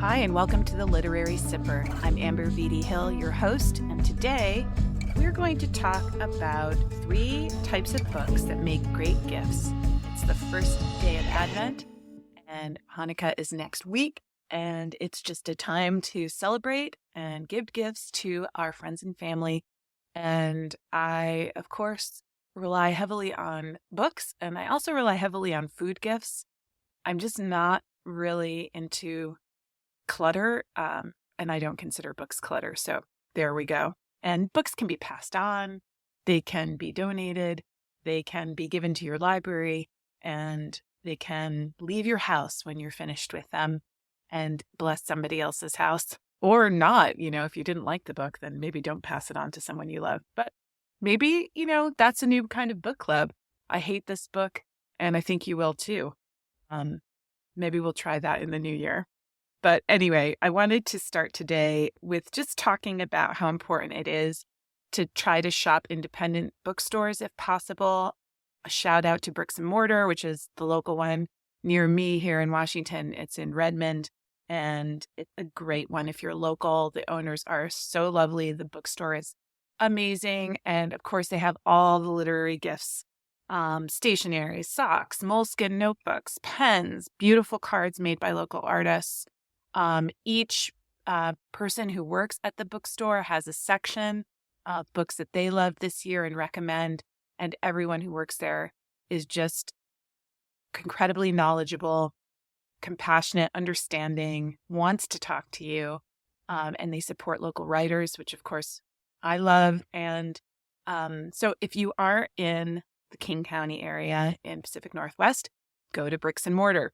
Hi, and welcome to the Literary Sipper. I'm Amber Vitti Hill, your host, and today we're going to talk about 3 types of books that make great gifts. It's the first day of Advent, and Hanukkah is next week, and it's just a time to celebrate and give gifts to our friends and family. And I, of course, rely heavily on books, and I also rely heavily on food gifts. I'm just not really into clutter, and I don't consider books clutter. So there we go. And books can be passed on, they can be donated, they can be given to your library, and they can leave your house when you're finished with them and bless somebody else's house. Or not, if you didn't like the book, then maybe don't pass it on to someone you love. But maybe, that's a new kind of book club. I hate this book, and I think you will too. Maybe we'll try that in the new year. But anyway, I wanted to start today with just talking about how important it is to try to shop independent bookstores if possible. A shout out to Bricks and Mortar, which is the local one near me here in Washington. It's in Redmond, and it's a great one if you're local. The owners are so lovely. The bookstore is amazing. And of course, they have all the literary gifts, stationery, socks, Moleskine notebooks, pens, beautiful cards made by local artists. Each person who works at the bookstore has a section of books that they love this year and recommend, and everyone who works there is just incredibly knowledgeable, compassionate, understanding, wants to talk to you, and they support local writers, which of course I love. And so if you are in the King County area in Pacific Northwest, go to Bricks and Mortar.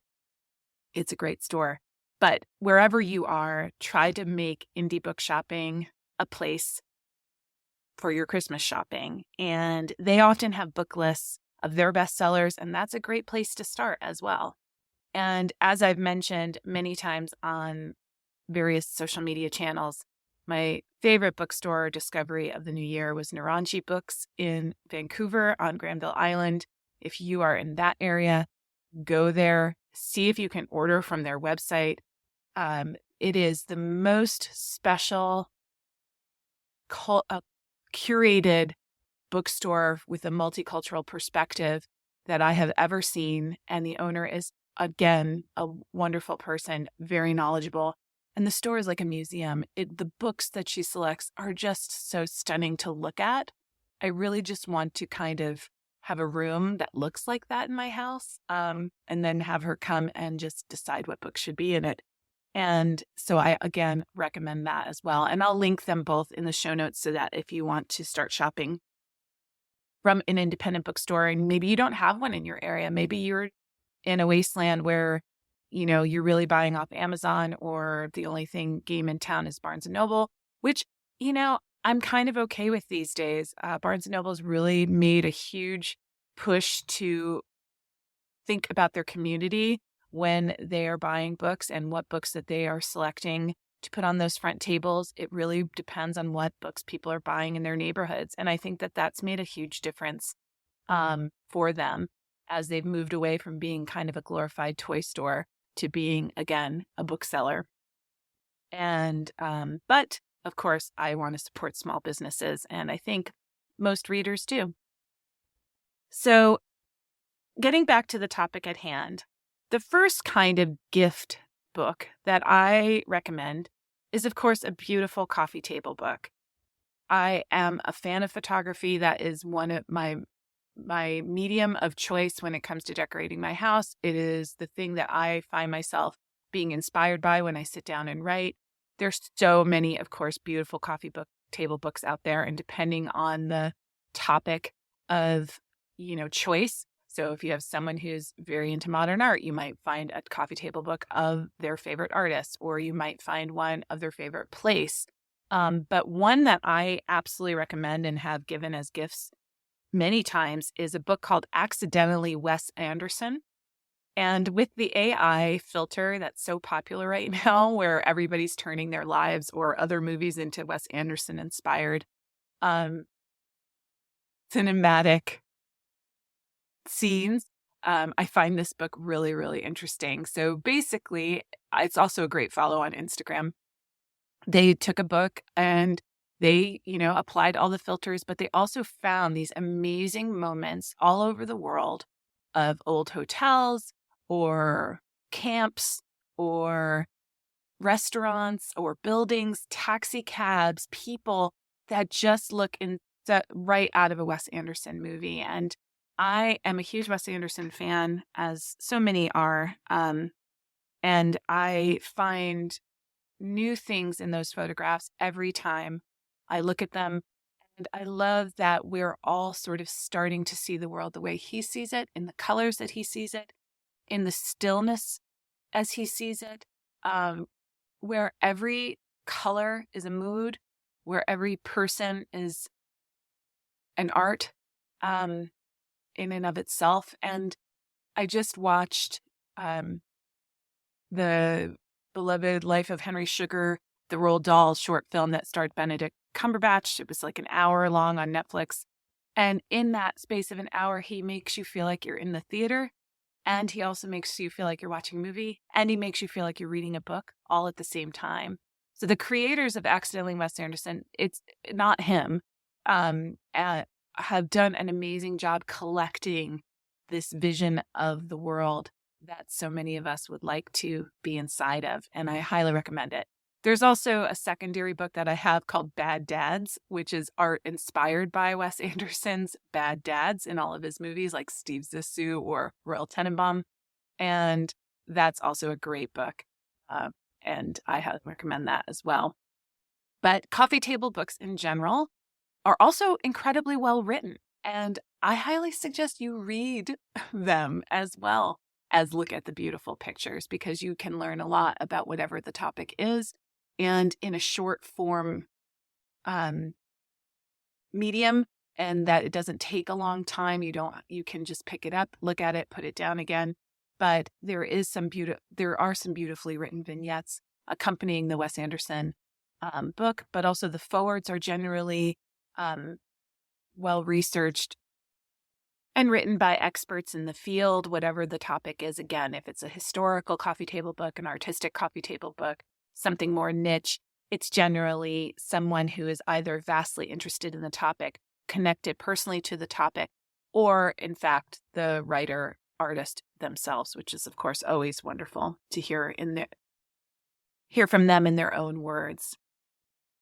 It's a great store. But wherever you are, try to make indie book shopping a place for your Christmas shopping. And they often have book lists of their bestsellers, and that's a great place to start as well. And as I've mentioned many times on various social media channels, my favorite bookstore discovery of the new year was Naranji Books in Vancouver on Granville Island. If you are in that area, go there, see if you can order from their website. It is the most special, curated bookstore with a multicultural perspective that I have ever seen. And the owner is, again, a wonderful person, very knowledgeable. And the store is like a museum. The books that she selects are just so stunning to look at. I really just want to kind of have a room that looks like that in my house, and then have her come and just decide what books should be in it. And so I, again, recommend that as well. And I'll link them both in the show notes so that if you want to start shopping from an independent bookstore, and maybe you don't have one in your area, maybe you're in a wasteland where, you're really buying off Amazon, or the only thing game in town is Barnes & Noble, which, I'm kind of okay with these days. Barnes & Noble's really made a huge push to think about their community when they are buying books and what books that they are selecting to put on those front tables. It really depends on what books people are buying in their neighborhoods. And I think that that's made a huge difference for them as they've moved away from being kind of a glorified toy store to being, again, a bookseller. And but of course, I want to support small businesses, and I think most readers do. So getting back to the topic at hand, the first kind of gift book that I recommend is, of course, a beautiful coffee table book. I am a fan of photography. That is one of my medium of choice when it comes to decorating my house. It is the thing that I find myself being inspired by when I sit down and write. There's so many, of course, beautiful coffee table books out there, and depending on the topic of, choice. So if you have someone who's very into modern art, you might find a coffee table book of their favorite artist, or you might find one of their favorite place. But one that I absolutely recommend and have given as gifts many times is a book called Accidentally Wes Anderson. And with the AI filter that's so popular right now, where everybody's turning their lives or other movies into Wes Anderson inspired cinematic scenes, I find this book really, really interesting. So basically, it's also a great follow on Instagram. They took a book and they, applied all the filters, but they also found these amazing moments all over the world of old hotels or camps or restaurants or buildings, taxi cabs, people that just look right out of a Wes Anderson movie. And I am a huge Wes Anderson fan, as so many are. And I find new things in those photographs every time I look at them. And I love that we're all sort of starting to see the world the way he sees it, in the colors that he sees it, in the stillness as he sees it, where every color is a mood, where every person is an art in and of itself. And I just watched the beloved Life of Henry Sugar, the Roald Dahl short film that starred Benedict Cumberbatch. It was like an hour long on Netflix. And in that space of an hour, he makes you feel like you're in the theater. And he also makes you feel like you're watching a movie. And he makes you feel like you're reading a book all at the same time. So the creators of Accidentally Wes Anderson, it's not him, have done an amazing job collecting this vision of the world that so many of us would like to be inside of. And I highly recommend it. There's also a secondary book that I have called Bad Dads, which is art inspired by Wes Anderson's Bad Dads in all of his movies, like Steve Zissou or Royal Tenenbaum. And that's also a great book. And I highly recommend that as well. But coffee table books in general are also incredibly well written. And I highly suggest you read them as well as look at the beautiful pictures, because you can learn a lot about whatever the topic is. And in a short form medium, and that it doesn't take a long time. You can just pick it up, look at it, put it down again. But there are some beautifully written vignettes accompanying the Wes Anderson book, but also the forwards are generally well researched and written by experts in the field, whatever the topic is. Again, if it's a historical coffee table book, an artistic coffee table book, something more niche, it's generally someone who is either vastly interested in the topic, connected personally to the topic, or in fact, the writer, artist themselves, which is of course always wonderful to hear from them in their own words.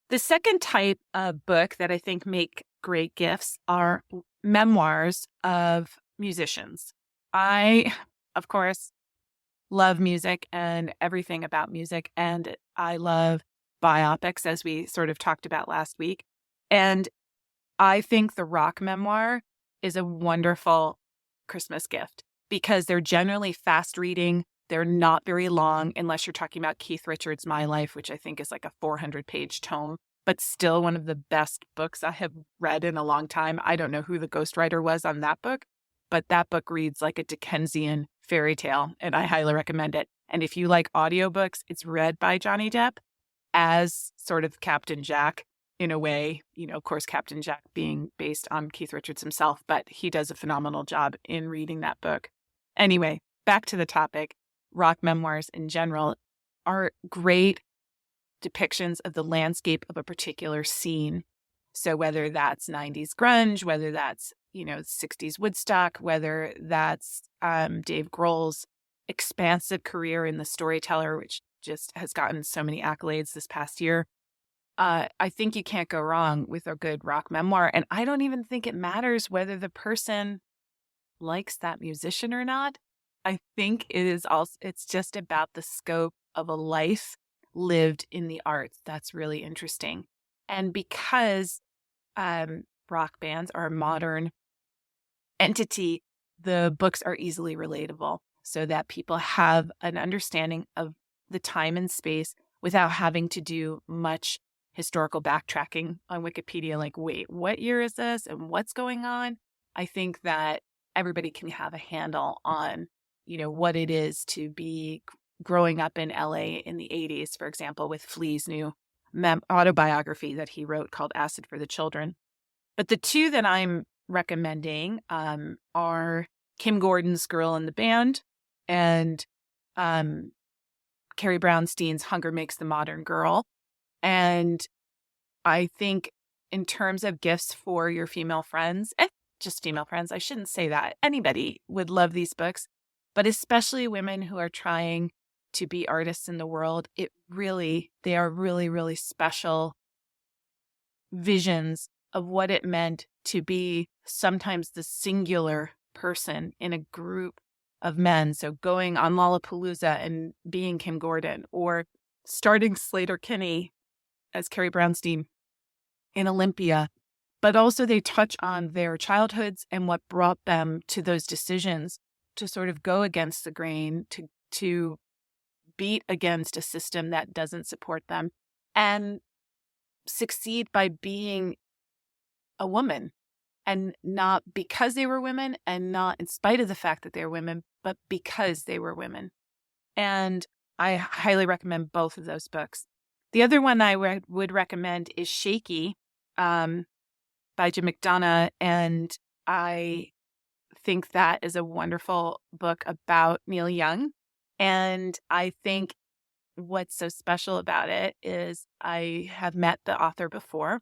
The second type of book that I think make great gifts are memoirs of musicians. I, of course, love music and everything about music, and I love biopics, as we sort of talked about last week. And I think the rock memoir is a wonderful Christmas gift because they're generally fast reading. They're not very long, unless you're talking about Keith Richards' My Life, which I think is like a 400-page tome, but still one of the best books I have read in a long time. I don't know who the ghostwriter was on that book, but that book reads like a Dickensian fairy tale, and I highly recommend it. And if you like audiobooks, it's read by Johnny Depp as sort of Captain Jack in a way, of course, Captain Jack being based on Keith Richards himself, but he does a phenomenal job in reading that book. Anyway, back to the topic. Rock memoirs in general are great depictions of the landscape of a particular scene. So whether that's 90s grunge, whether that's, 60s Woodstock, whether that's Dave Grohl's expansive career in The Storyteller, which just has gotten so many accolades this past year. I think you can't go wrong with a good rock memoir. And I don't even think it matters whether the person likes that musician or not. I think it's just about the scope of a life lived in the arts. That's really interesting. And because rock bands are a modern entity, the books are easily relatable so that people have an understanding of the time and space without having to do much historical backtracking on Wikipedia. Like, wait, what year is this and what's going on? I think that everybody can have a handle on, what it is to be growing up in LA in the 80s, for example, with Flea's new autobiography that he wrote called Acid for the Children. But the two that I'm recommending are Kim Gordon's Girl in the Band and Carrie Brownstein's Hunger Makes the Modern Girl. And I think in terms of gifts for your female friends, just female friends, I shouldn't say that. Anybody would love these books, but especially women who are trying to be artists in the world. They are really, really special visions of what it meant to be sometimes the singular person in a group of men. So going on Lollapalooza and being Kim Gordon, or starting Sleater-Kinney as Carrie Brownstein in Olympia. But also they touch on their childhoods and what brought them to those decisions to sort of go against the grain, to beat against a system that doesn't support them, and succeed by being a woman, and not because they were women, and not in spite of the fact that they were women, but because they were women. And I highly recommend both of those books. The other one I would recommend is Shaky by Jim McDonough. And I think that is a wonderful book about Neil Young. And I think what's so special about it is I have met the author before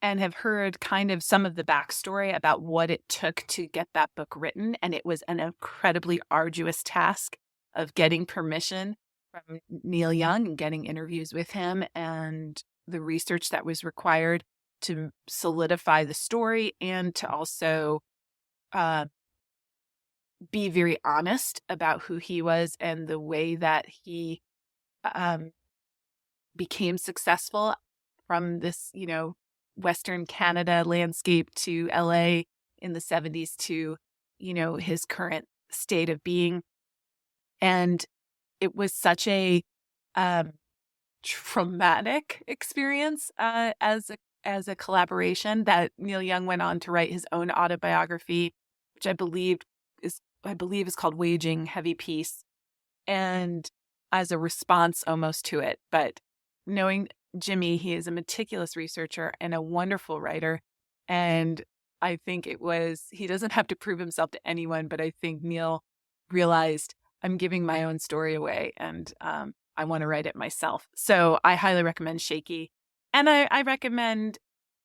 and have heard kind of some of the backstory about what it took to get that book written. And it was an incredibly arduous task of getting permission from Neil Young and getting interviews with him, and the research that was required to solidify the story, and to also be very honest about who he was and the way that he became successful from this, Western Canada landscape to LA in the 70s to, his current state of being. And it was such a traumatic experience as a collaboration that Neil Young went on to write his own autobiography, which I believe is called Waging Heavy Peace, and as a response almost to it. But knowing Jimmy, he is a meticulous researcher and a wonderful writer. And I think he doesn't have to prove himself to anyone, but I think Neil realized, I'm giving my own story away, and I want to write it myself. So I highly recommend Shaky. And I recommend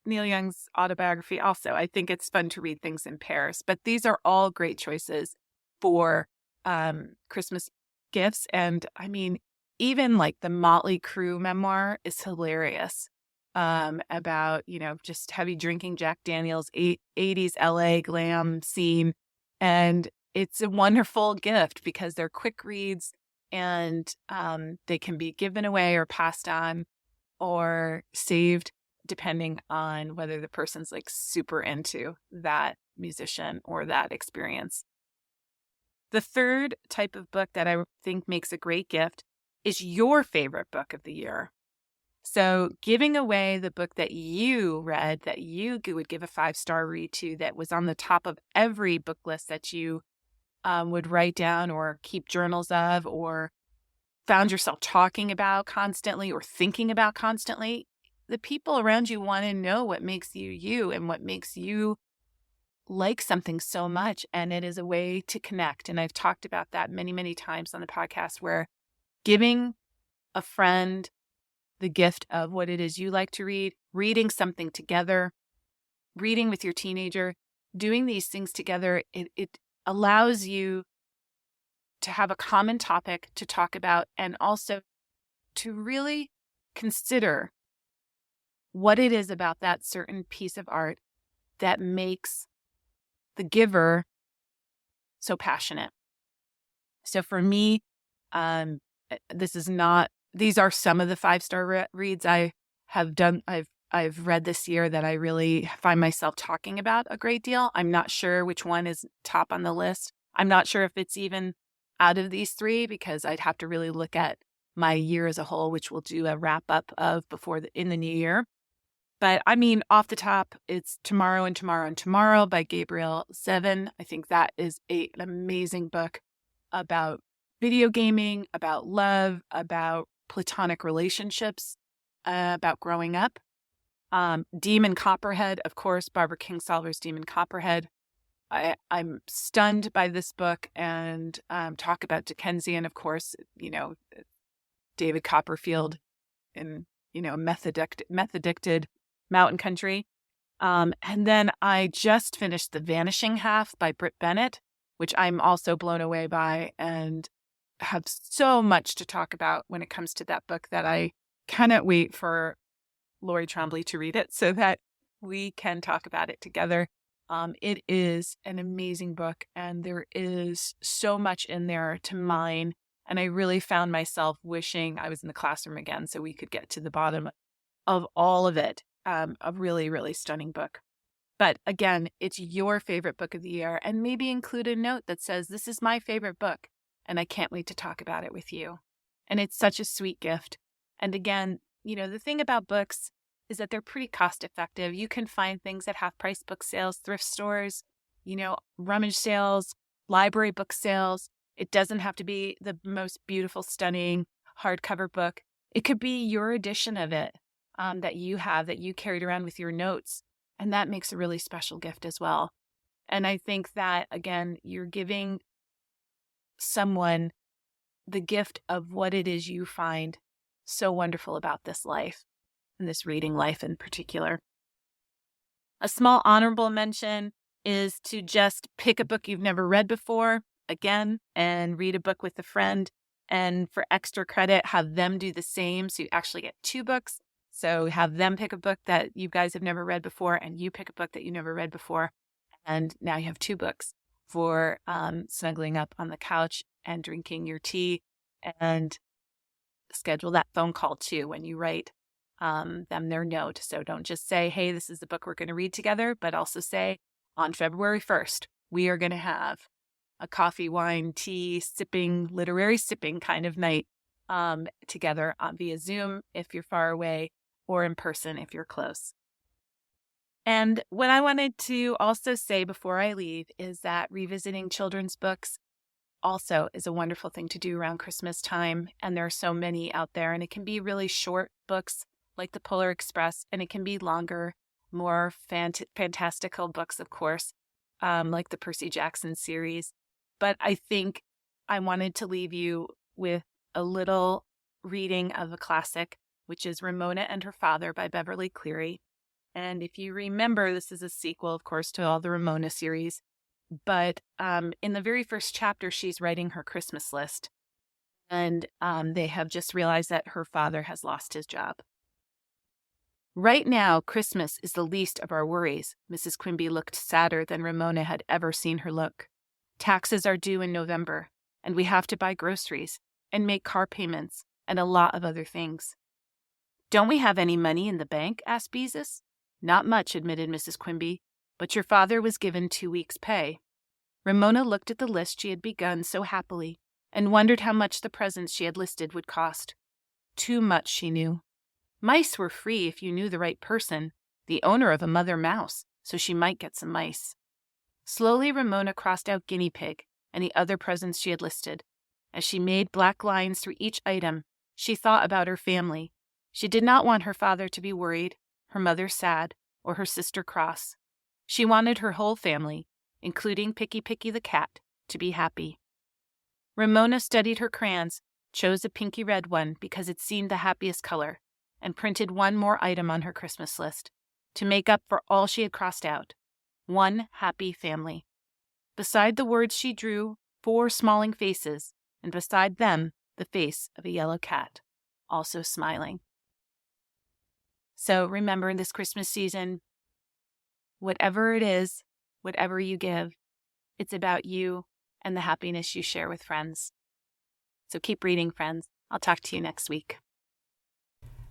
Neil Young's autobiography also. I think it's fun to read things in pairs. But these are all great choices for Christmas gifts. And I mean, even like the Motley Crue memoir is hilarious about, just heavy drinking Jack Daniels, 80s LA glam scene. And it's a wonderful gift because they're quick reads, and they can be given away or passed on or saved depending on whether the person's like super into that musician or that experience. The third type of book that I think makes a great gift is your favorite book of the year. So giving away the book that you read, that you would give a 5-star read to, that was on the top of every book list that you would write down or keep journals of, or found yourself talking about constantly or thinking about constantly. The people around you want to know what makes you you and what makes you like something so much. And it is a way to connect. And I've talked about that many, many times on the podcast, where giving a friend the gift of what it is you like to read, reading something together, reading with your teenager, doing these things together, it allows you to have a common topic to talk about, and also to really consider what it is about that certain piece of art that makes the giver so passionate. So for me, these are some of the 5-star reads I have done. I've read this year that I really find myself talking about a great deal. I'm not sure which one is top on the list. I'm not sure if it's even out of these three, because I'd have to really look at my year as a whole, which we'll do a wrap up of in the new year. But I mean, off the top, it's Tomorrow and Tomorrow and Tomorrow by Gabrielle Zevin. I think that is an amazing book about video gaming, about love, about platonic relationships, about growing up. Demon Copperhead, of course, Barbara Kingsolver's Demon Copperhead. I'm stunned by this book, and talk about Dickensian, of course, David Copperfield in, meth addicted mountain country. And then I just finished The Vanishing Half by Britt Bennett, which I'm also blown away by and have so much to talk about when it comes to that book that I cannot wait for Lori Trombley to read it so that we can talk about it together. It is an amazing book, and there is so much in there to mine. And I really found myself wishing I was in the classroom again so we could get to the bottom of all of it. A really, really stunning book. But again, it's your favorite book of the year, and maybe include a note that says, this is my favorite book, and I can't wait to talk about it with you. And it's such a sweet gift. And again, the thing about books is that they're pretty cost effective. You can find things at half-price book sales, thrift stores, rummage sales, library book sales. It doesn't have to be the most beautiful, stunning hardcover book. It could be your edition of it that you carried around with your notes. And that makes a really special gift as well. And I think that, again, you're giving someone the gift of what it is you find so wonderful about this life, and this reading life in particular. A small honorable mention is to just pick a book you've never read before, again, and read a book with a friend. And for extra credit, have them do the same. So you actually get 2 books. So have them pick a book that you guys have never read before, and you pick a book that you never read before. And now you have 2 books for snuggling up on the couch and drinking your tea. And schedule that phone call too when you write them their note. So don't just say, hey, this is the book we're going to read together, but also say, on February 1st, we are going to have a coffee, wine, tea, sipping, literary sipping kind of night together via Zoom if you're far away, or in person if you're close. And what I wanted to also say before I leave is that revisiting children's books also is a wonderful thing to do around Christmas time. And there are so many out there, and it can be really short books like The Polar Express, and it can be longer, more fantastical books, of course, like the Percy Jackson series. But I think I wanted to leave you with a little reading of a classic, which is Ramona and Her Father by Beverly Cleary. And if you remember, this is a sequel, of course, to all the Ramona series. But in the very first chapter, she's writing her Christmas list. And they have just realized that her father has lost his job. Right now, Christmas is the least of our worries. Mrs. Quimby looked sadder than Ramona had ever seen her look. Taxes are due in November, and we have to buy groceries and make car payments and a lot of other things. Don't we have any money in the bank? Asked Beezus. Not much, admitted Mrs. Quimby, but your father was given 2 weeks' pay. Ramona looked at the list she had begun so happily and wondered how much the presents she had listed would cost. Too much, she knew. Mice were free if you knew the right person, the owner of a mother mouse, so she might get some mice. Slowly, Ramona crossed out guinea pig and the other presents she had listed. As she made black lines through each item, she thought about her family. She did not want her father to be worried, her mother sad, or her sister cross. She wanted her whole family, including Picky Picky the cat, to be happy. Ramona studied her crayons, chose a pinky red one because it seemed the happiest color, and printed one more item on her Christmas list to make up for all she had crossed out. One happy family. Beside the words she drew 4 smiling faces, and beside them the face of a yellow cat, also smiling. So remember, this Christmas season, whatever it is, whatever you give, it's about you and the happiness you share with friends. So keep reading, friends. I'll talk to you next week.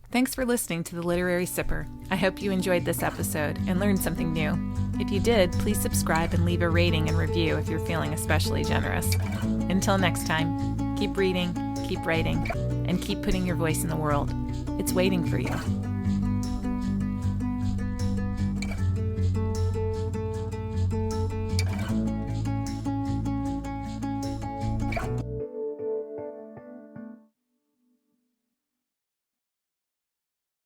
Thanks for listening to The Literary Sipper. I hope you enjoyed this episode and learned something new. If you did, please subscribe and leave a rating and review if you're feeling especially generous. Until next time, keep reading, keep writing, and keep putting your voice in the world. It's waiting for you.